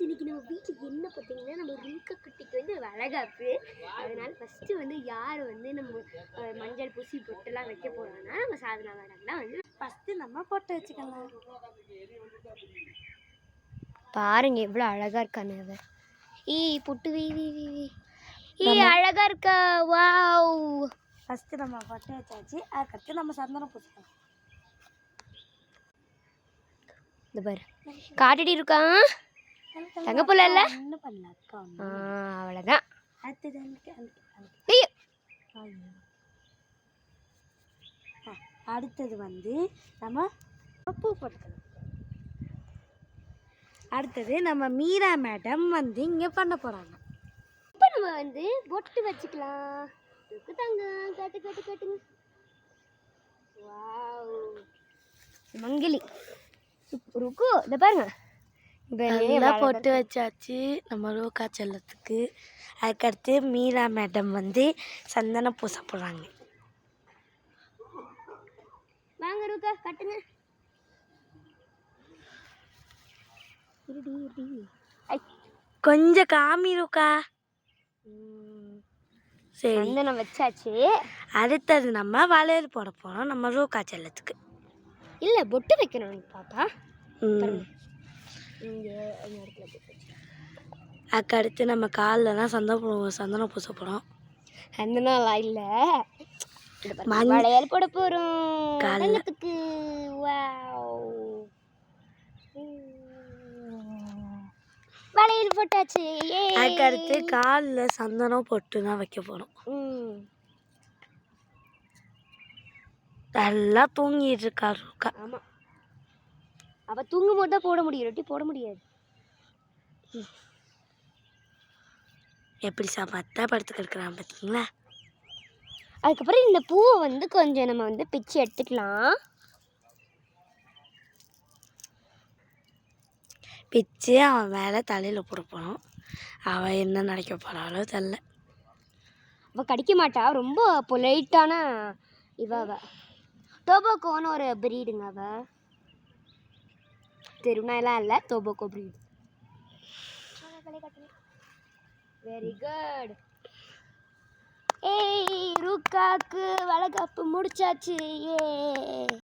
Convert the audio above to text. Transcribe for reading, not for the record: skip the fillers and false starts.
Friends இன்னைக்கு நம்ம வீட்டுக்கு என்ன பார்த்தீங்கன்னா நம்ம ரூக்கா குட்டிக்கு வந்து வளகாப்பு. அதனால ஃபஸ்ட்டு வந்து யார் வந்து நம்ம மஞ்சள் பூசி பொட்டெல்லாம் வைக்க போகிறாங்கன்னா நம்ம சாதனா மேடம் தான் வந்து ஃபஸ்ட்டு நம்ம பொட்டை வச்சுக்கலாம். பாருங்க எவ்வளோ அழகாக இருக்கானு அவ. பொட்டு வி அழகா இருக்கா. வாவ். ஃபஸ்ட்டு நம்ம பொட்டை வச்சாச்சு, அதுக்கடுத்து நம்ம சந்தனம் பூசிக்கலாம். இந்த பாரு காட்டடி இருக்கான் தங்க புள்ள இல்ல அவ்வளோதான். அடுத்தது வந்து நம்ம பூ போட்டுக்கலாம். அடுத்தது நம்ம மீரா மேடம் வந்து இங்கே பண்ண போகிறாங்க. இப்போ நம்ம வந்து பொட்டு வச்சுக்கலாம். தங்க காட்டு காட்டு காட்டுங்க. வாவ் மங்கிலி ருக்கு இதை பாருங்க. எல்லாம் பொட்டு வச்சாச்சு நம்ம ரூக்கா செல்லத்துக்கு. அதுக்கடுத்து மீரா மேடம் வந்து சந்தனம் பூச போகிறாங்க. வாங்க ரூக்கா கட்டுங்க. கொஞ்சம் காமி ரூக்கா. சரி சந்தனம் வச்சாச்சு. அடுத்தது நம்ம வளையல் போட போகிறோம் நம்ம ரூக்கா செல்லத்துக்கு. இல்லை பொட்டு வைக்கணும் பாப்பா. அதுக்கடுத்து நம்ம காலெலாம் சந்தனம் பூச போகிறோம். சந்தனம்லாம் இல்லை வளையல் போட போகிறோம் காலத்துக்கு. வளையல் போட்டாச்சு. அதுக்கடுத்து காலில் சந்தனம் பொட்டு தான் வைக்க போகிறோம். நல்லா தூங்கிட்டு இருக்கா ரூக்கா. ஆமாம் அவள் தூங்கும் போது தான் போட முடியும், ரொட்டி போட முடியாது. எப்படி சாப்பாத்தா படுத்து கிடக்குறான் பார்த்தீங்களா. அதுக்கப்புறம் இந்த பூவை வந்து கொஞ்சம் நம்ம வந்து பிச்சு எடுத்துக்கலாம். பிச்சு அவன் மேலே தலையில் போட போகிறோம். அவள் என்ன நினைக்க போகிறாளோ தெரில. அவள் கடிக்க மாட்டா, ரொம்ப பொலைட்டான அவள். டோபோக்கோன்னு ஒரு பிரீடுங்க அவள். தெருநாயெல்லாம் இல்லை, டோபோக்கோ பிரீடு. Very good. ஏய் ரூக்காக்கு வளகாப்பு முடிச்சாச்சு. ஏ